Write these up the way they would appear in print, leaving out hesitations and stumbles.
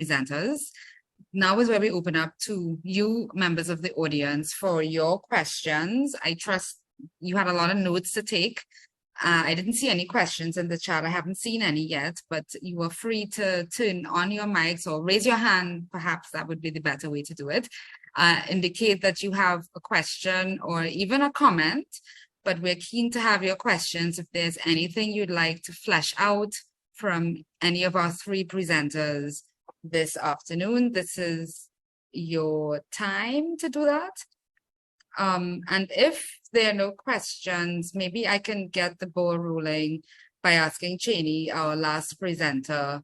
presenters. Now is where we open up to you, members of the audience, for your questions. I trust you had a lot of notes to take. I didn't see any questions in the chat. I haven't seen any yet, but you are free to turn on your mics or raise your hand. Perhaps that would be the better way to do it. Indicate that you have a question or even a comment, but we're keen to have your questions. If there's anything you'd like to flesh out from any of our three presenters this afternoon, this is your time to do that. And if there are no questions, maybe I can get the ball rolling by asking Cheney, our last presenter,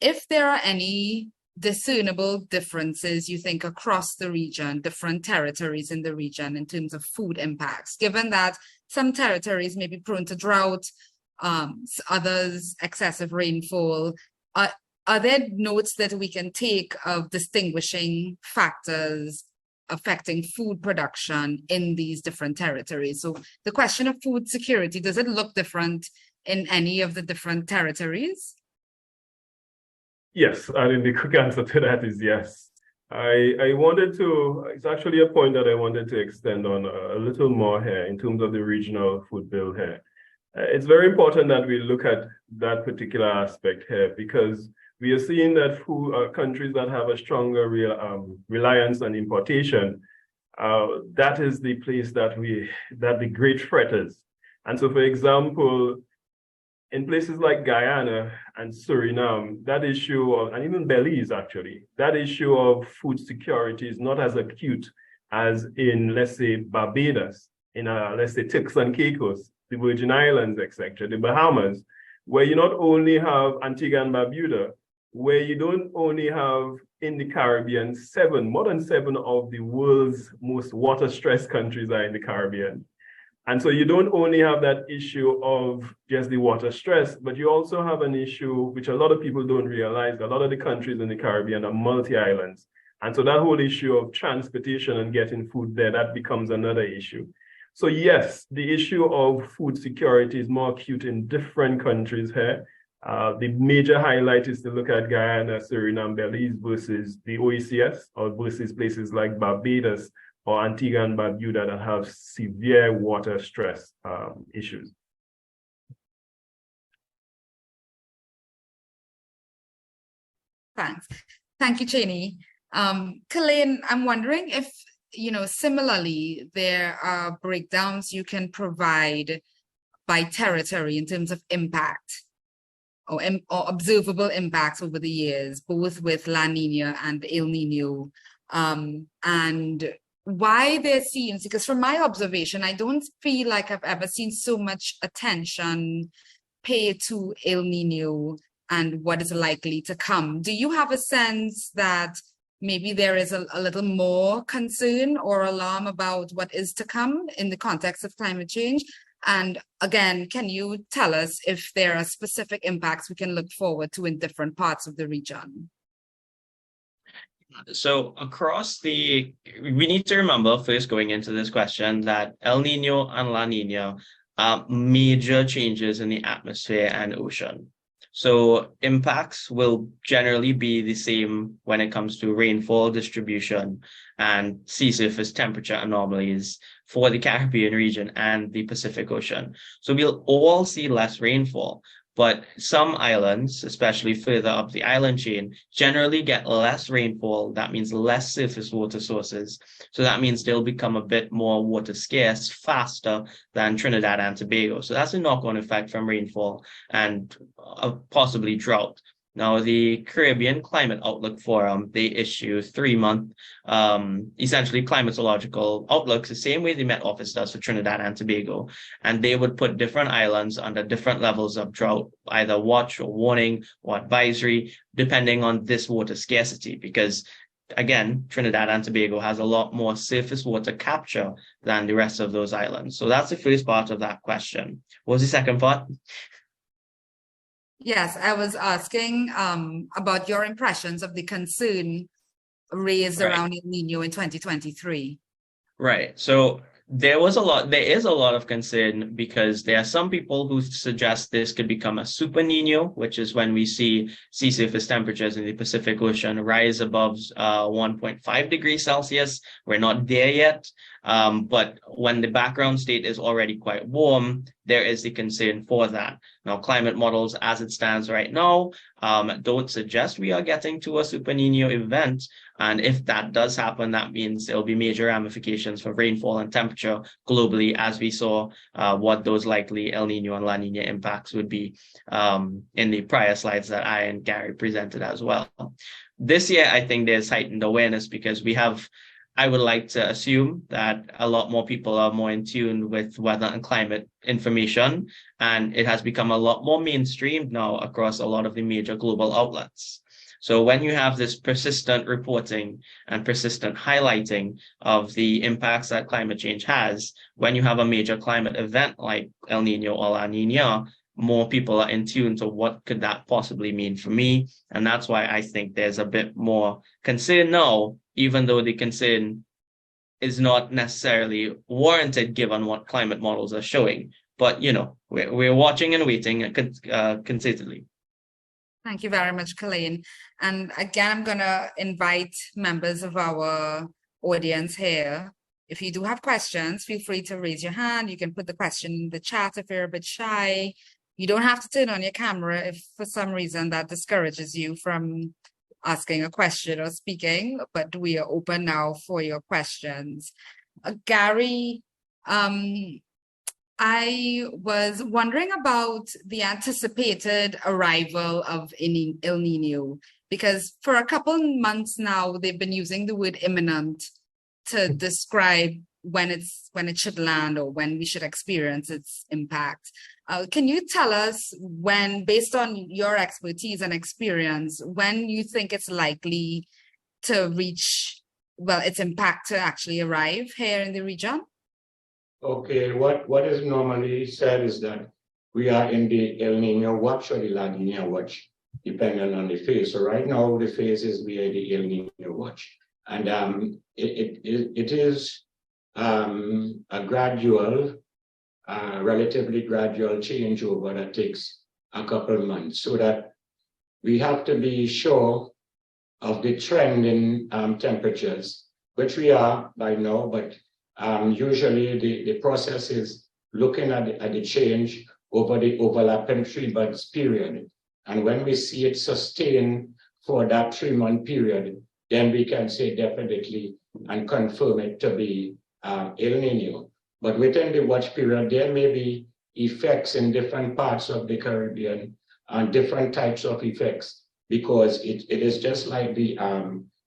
if there are any discernible differences you think across the region, different territories in the region in terms of food impacts, given that some territories may be prone to drought, others excessive rainfall. Are there notes that we can take of distinguishing factors affecting food production in these different territories? So the question of food security, does it look different in any of the different territories? Yes, I think the quick answer to that is yes. I wanted to, it's actually a point that I wanted to extend on a little more here in terms of the regional food bill here. It's very important that we look at that particular aspect here, because we are seeing that food, countries that have a stronger reliance on importation, that is the place that the great threat is. And so, for example, in places like Guyana and Suriname, that issue of, and even Belize actually, that issue of food security is not as acute as in, let's say, Barbados, in let's say Turks and Caicos, the Virgin Islands, etc., the Bahamas, where you not only have Antigua and Barbuda, where you don't only have in the Caribbean, more than seven of the world's most water-stressed countries are in the Caribbean. And so you don't only have that issue of just the water stress, but you also have an issue which a lot of people don't realize. A lot of the countries in the Caribbean are multi-islands. And so that whole issue of transportation and getting food there, that becomes another issue. So yes, the issue of food security is more acute in different countries here. The major highlight is to look at Guyana, Suriname, Belize versus the OECS, or versus places like Barbados or Antigua and Barbuda that have severe water stress issues. Thanks. Thank you, Cheney. Kalain, I'm wondering if, similarly, there are breakdowns you can provide by territory in terms of impact or observable impacts over the years, both with La Nina and El Nino, and why there seems, because from my observation, I don't feel like I've ever seen so much attention paid to El Nino and what is likely to come. Do you have a sense that maybe there is a little more concern or alarm about what is to come in the context of climate change? And again, can you tell us if there are specific impacts we can look forward to in different parts of the region? So we need to remember first going into this question that El Nino and La Nina are major changes in the atmosphere and ocean. So impacts will generally be the same when it comes to rainfall distribution and sea surface temperature anomalies for the Caribbean region and the Pacific Ocean. So we'll all see less rainfall, but some islands, especially further up the island chain, generally get less rainfall. That means less surface water sources. So that means they'll become a bit more water scarce faster than Trinidad and Tobago. So that's a knock-on effect from rainfall and possibly drought. Now, the Caribbean Climate Outlook Forum, they issue 3-month, essentially climatological outlooks, the same way the Met Office does for Trinidad and Tobago. And they would put different islands under different levels of drought, either watch or warning or advisory, depending on this water scarcity. Because, again, Trinidad and Tobago has a lot more surface water capture than the rest of those islands. So that's the first part of that question. What was the second part? Yes, I was asking about your impressions of the concern raised around El Nino in 2023. Right. So there is a lot of concern because there are some people who suggest this could become a super Nino, which is when we see sea surface temperatures in the Pacific Ocean rise above 1.5 degrees Celsius. We're not there yet. But when the background state is already quite warm, there is the concern for that. Now, climate models as it stands right now don't suggest we are getting to a super Nino event. And if that does happen, that means there'll be major ramifications for rainfall and temperature globally, as we saw what those likely El Nino and La Nina impacts would be in the prior slides that I and Gary presented as well. This year, I think there's heightened awareness because I would like to assume that a lot more people are more in tune with weather and climate information, and it has become a lot more mainstream now across a lot of the major global outlets. So when you have this persistent reporting and persistent highlighting of the impacts that climate change has, when you have a major climate event like El Nino or La Nina, more people are in tune to what could that possibly mean for me. And that's why I think there's a bit more concern now, even though the concern is not necessarily warranted given what climate models are showing. But, we're watching and waiting consistently. Thank you very much, Kalain. And again, I'm going to invite members of our audience here. If you do have questions, feel free to raise your hand. You can put the question in the chat if you're a bit shy. You don't have to turn on your camera if for some reason that discourages you from asking a question or speaking, but we are open now for your questions. Gary, I was wondering about the anticipated arrival of El Nino, because for a couple months now, they've been using the word imminent to describe when it should land or when we should experience its impact. Can you tell us when, based on your expertise and experience, when you think it's likely to reach, its impact to actually arrive here in the region? Okay, what is normally said is that we are in the El Nino watch or the La Nina watch, depending on the phase. So right now the phase is we are in the El Nino watch, and it is a gradual, relatively gradual changeover that takes a couple of months, so that we have to be sure of the trend in temperatures, which we are by now, but usually the process is looking at the change over the overlapping 3 months period. And when we see it sustain for that 3-month period, then we can say definitely and confirm it to be El Nino. But within the watch period, there may be effects in different parts of the Caribbean and different types of effects, because it is just like the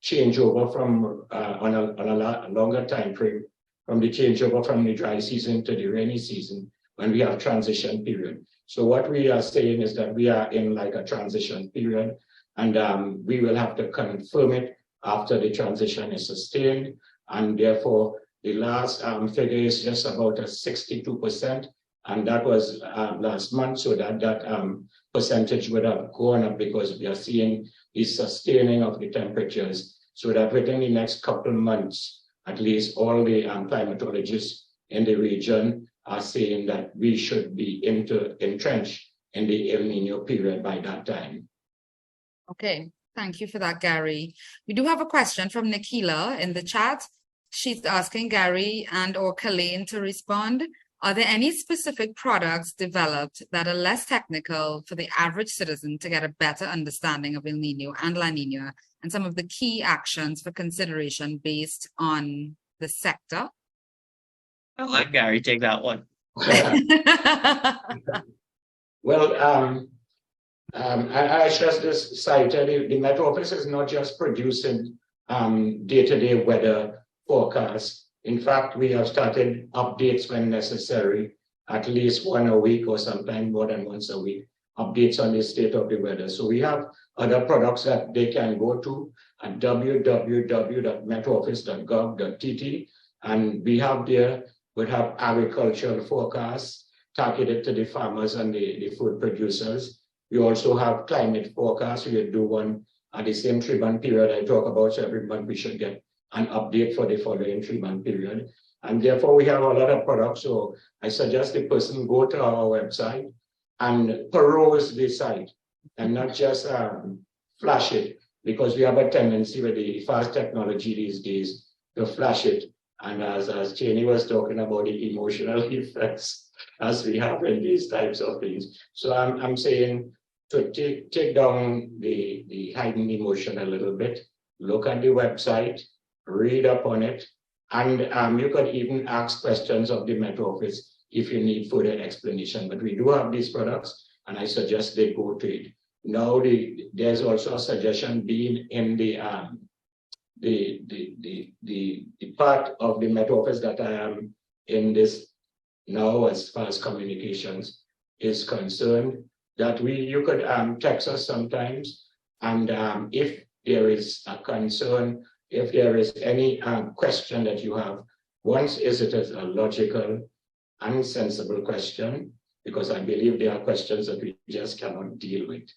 changeover from on a longer time frame, from the changeover from the dry season to the rainy season, when we have transition period. So what we are saying is that we are in like a transition period, and we will have to confirm it after the transition is sustained. And therefore, the last figure is just about a 62%, and that was last month. So that percentage would have gone up because we are seeing the sustaining of the temperatures, so that within the next couple of months, at least all the climatologists in the region are saying that we should be entrenched in the El Nino period by that time. Okay, thank you for that, Gary. We do have a question from Nikila in the chat. She's asking Gary and or Kalain to respond. Are there any specific products developed that are less technical for the average citizen to get a better understanding of El Nino and La Nina, and some of the key actions for consideration based on the sector? I'll let Gary take that one. Well, I just cited the Met Office is not just producing day-to-day weather forecasts. In fact, we have started updates when necessary, at least one a week or sometimes more than once a week, updates on the state of the weather. So we have other products that they can go to at www.metoffice.gov.tt, and we have agricultural forecasts targeted to the farmers and the food producers. We also have climate forecasts. We do one at the same 3-month period I talk about. So every month we should get an update for the following 3-month period. And therefore, we have a lot of products. So I suggest the person go to our website and peruse the site and not just flash it, because we have a tendency with the fast technology these days to flash it. And as Cheney was talking about the emotional effects as we have in these types of things. So I'm saying to take down the heightened emotion a little bit, look at the website, read up on it, and you could even ask questions of the Met Office if you need further explanation. But we do have these products, and I suggest they go to it. Now, there's also a suggestion being in the part of the Met Office that I am in this now, as far as communications is concerned, that you could text us sometimes, and if there is a concern, if there is any question that you have, once is it a logical and sensible question, because I believe there are questions that we just cannot deal with.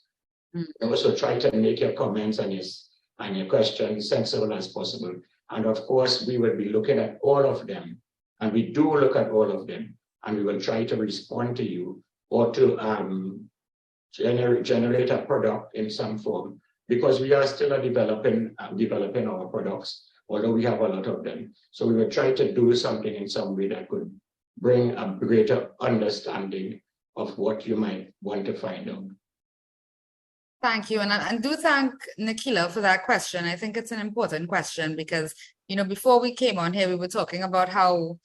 Also try to make your comments and your questions sensible as possible. And of course, we will be looking at all of them, and we do look at all of them, and we will try to respond to you or to generate a product in some form, because we are still developing our products, although we have a lot of them. So we will try to do something in some way that could bring a greater understanding of what you might want to find out. Thank you. And do thank Nikila for that question. I think it's an important question because, before we came on here, we were talking about how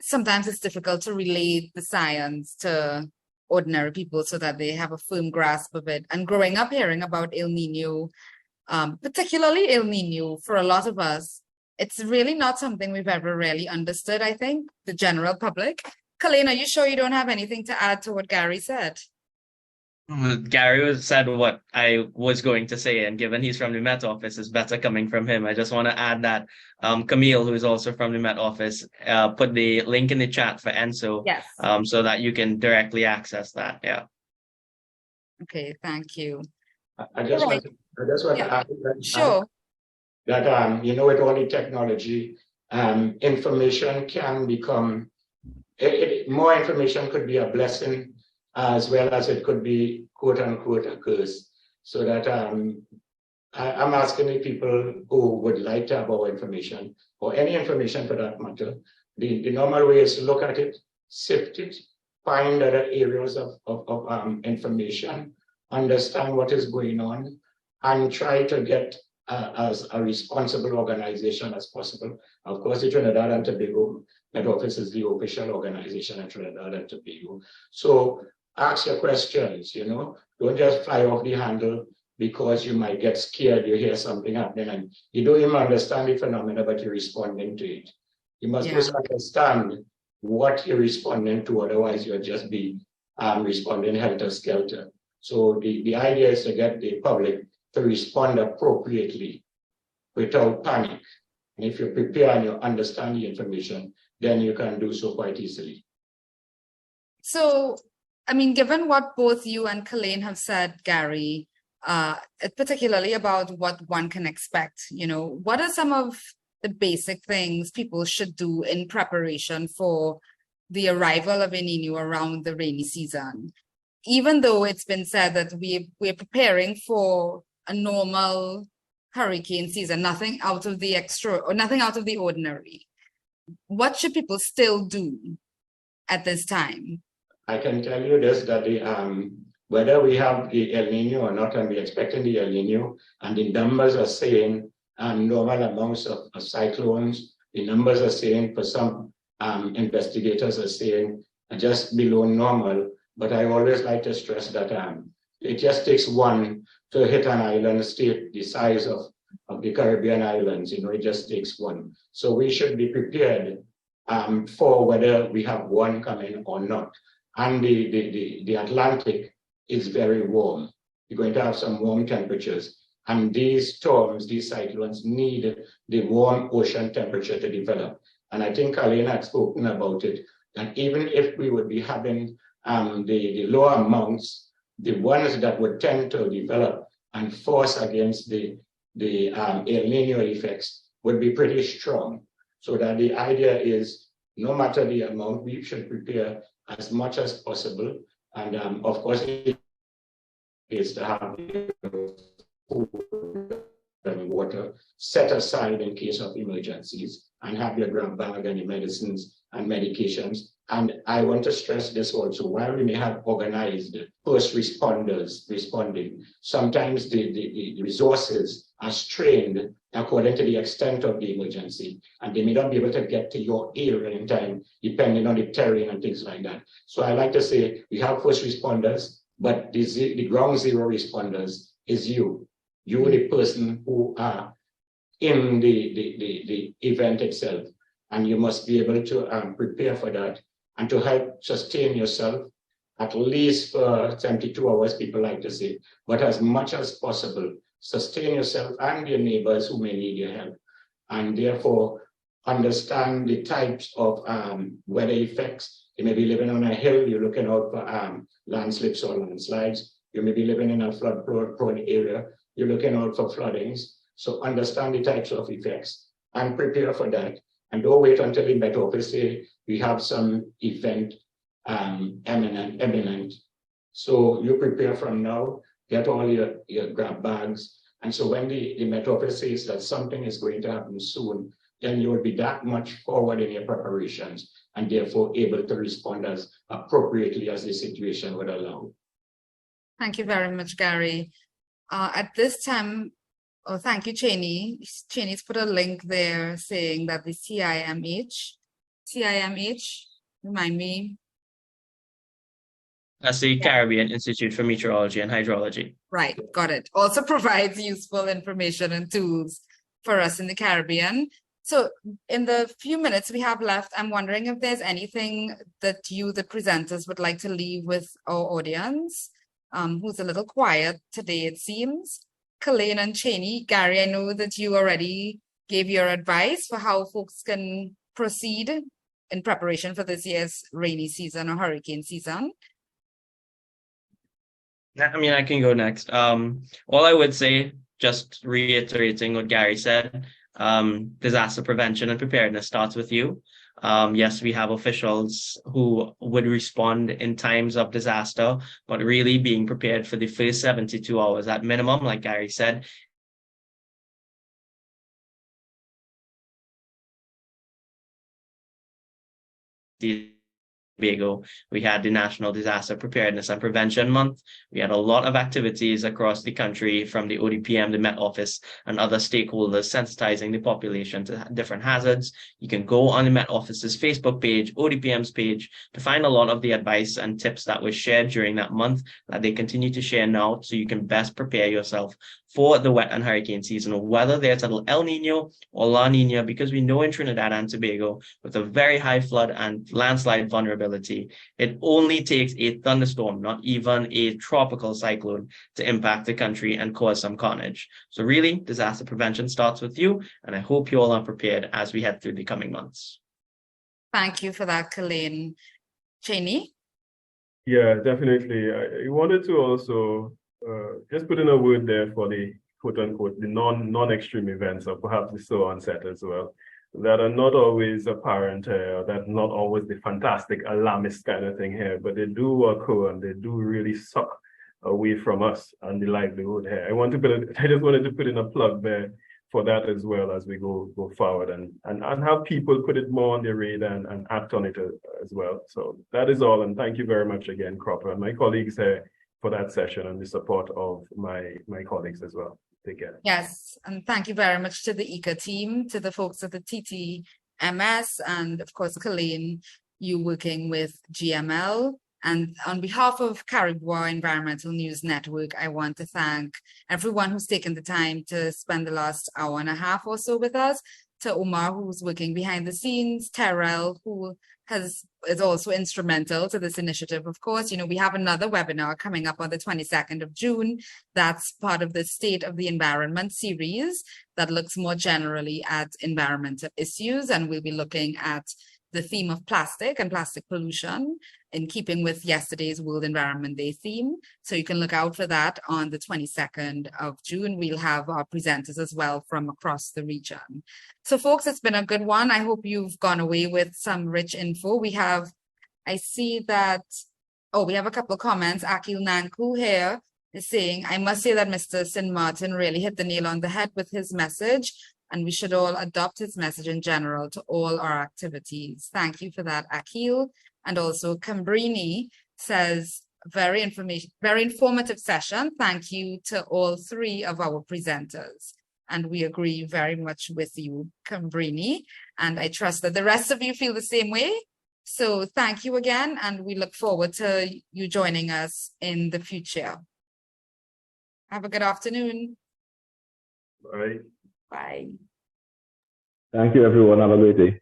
sometimes it's difficult to relate the science to ordinary people so that they have a firm grasp of it. And growing up hearing about El Nino, particularly El Nino, for a lot of us, it's really not something we've ever really understood, I think, the general public. Kalain, are you sure you don't have anything to add to what Gary said? Gary said what I was going to say, and given he's from the Met Office, it's better coming from him. I just want to add that Camille, who is also from the Met Office, put the link in the chat for ENSO, yes, so that you can directly access that. Yeah. Okay, thank you. I just want to add that, sure. That with all the technology, information can become more information could be a blessing, as well as it could be quote unquote a curse. So that I'm asking the people who would like to have our information, or any information for that matter, the normal way is to look at it, sift it, find other areas of information, understand what is going on, and try to get as a responsible organization as possible. Of course, the Trinidad and Tobago Met Office is the official organization in Trinidad and Tobago. So ask your questions, don't just fly off the handle because you might get scared, you hear something happening and you don't even understand the phenomena, but you're responding to it. You must first understand what you're responding to, otherwise you'll just be responding helter-skelter. So the idea is to get the public to respond appropriately without panic. And if you prepare and you understand the information, then you can do so quite easily. So, given what both you and Kalain have said, Gary, particularly about what one can expect, what are some of the basic things people should do in preparation for the arrival of El Nino around the rainy season? Even though it's been said that we're preparing for a normal hurricane season, nothing out of the extra or nothing out of the ordinary, what should people still do at this time? I can tell you this, that whether we have the El Nino or not, and we're expecting the El Nino, and the numbers are saying normal amounts of cyclones, the numbers are saying, for some investigators are saying just below normal. But I always like to stress that it just takes one to hit an island state the size of the Caribbean islands. It just takes one. So we should be prepared for whether we have one coming or not. And the Atlantic is very warm. You're going to have some warm temperatures. And these storms, these cyclones need the warm ocean temperature to develop. And I think Kalain had spoken about it, that even if we would be having the lower amounts, the ones that would tend to develop and force against the El Nino effects would be pretty strong. So that the idea is, no matter the amount, we should prepare as much as possible. And of course, it is to have food and water set aside in case of emergencies, and have your grab bag and your medicines and medications. And I want to stress this also, while we may have organized first responders responding, sometimes the resources are strained according to the extent of the emergency, and they may not be able to get to your area in time, depending on the terrain and things like that. So I like to say we have first responders, but the ground zero responders is you. You're the person who are in the event itself, and you must be able to prepare for that and to help sustain yourself, at least for 72 hours, people like to say, but as much as possible, sustain yourself and your neighbors who may need your help. And therefore, understand the types of weather effects. You may be living on a hill, you're looking out for landslips or landslides. You may be living in a flood-prone area, you're looking out for floodings. So understand the types of effects and prepare for that. And don't wait until the Met Office say we have some event imminent. So you prepare from now, get all your grab bags. And so when the Met Office says that something is going to happen soon, then you will be that much forward in your preparations and therefore able to respond as appropriately as the situation would allow. Thank you very much, Gary. At this time, thank you, Cheney. Cheney's put a link there saying that the CIMH, remind me. That's the Caribbean Institute for Meteorology and Hydrology. Right, got it. Also provides useful information and tools for us in the Caribbean. So in the few minutes we have left, I'm wondering if there's anything that you, the presenters, would like to leave with our audience, who's a little quiet today, it seems. Kalain and Cheney. Gary, I know that you already gave your advice for how folks can proceed in preparation for this year's rainy season or hurricane season. I mean, I can go next. All I would say, just reiterating what Gary said, disaster prevention and preparedness starts with you. Yes, we have officials who would respond in times of disaster, but really being prepared for the first 72 hours at minimum, like Gary said. Tobago, we had the National Disaster Preparedness and Prevention Month. We had a lot of activities across the country from the ODPM, the Met Office, and other stakeholders sensitizing the population to different hazards. You can go on the Met Office's Facebook page, ODPM's page, to find a lot of the advice and tips that was shared during that month that they continue to share now, so you can best prepare yourself for the wet and hurricane season, whether there's El Nino or La Nina, because we know in Trinidad and Tobago, with a very high flood and landslide vulnerability, it only takes a thunderstorm, not even a tropical cyclone, to impact the country and cause some carnage. So really, disaster prevention starts with you, and I hope you all are prepared as we head through the coming months. Thank you for that, Kalain. Cheney? Yeah, definitely. I wanted to also just put in a word there for the quote-unquote the non-extreme events, or perhaps the slow onset as well, that are not always apparent, that not always the fantastic alarmist kind of thing here, but they do occur and they do really suck away from us and the livelihood here. I just wanted to put in a plug there for that as well as we go forward and have people put it more on their radar and act on it as well. So that is all, and thank you very much again, Cropper, and my colleagues here for that session and the support of my colleagues as well. Take care. Yes, and thank you very much to the ECA team, to the folks at the TTMS, and of course, Kalain, you working with GML. And on behalf of Cari-Bois Environmental News Network, I want to thank everyone who's taken the time to spend the last hour and a half or so with us, to Omar, who's working behind the scenes, Terrell, who is also instrumental to this initiative. Of course, we have another webinar coming up on the 22nd of June. That's part of the State of the Environment series that looks more generally at environmental issues, and we'll be looking at the theme of plastic and plastic pollution. in keeping with yesterday's World Environment Day theme. So you can look out for that on the 22nd of June. We'll have our presenters as well from across the region. So folks, it's been a good one. I hope you've gone away with some rich info. I see that, we have a couple of comments. Akil Nanku here is saying, I must say that Mr. St. Martin really hit the nail on the head with his message, and we should all adopt his message in general to all our activities. Thank you for that, Akil. And also Cambrini says, very informative session. Thank you to all three of our presenters. And we agree very much with you, Cambrini. And I trust that the rest of you feel the same way. So thank you again, and we look forward to you joining us in the future. Have a good afternoon. Bye. Bye. Thank you, everyone. Have a great day.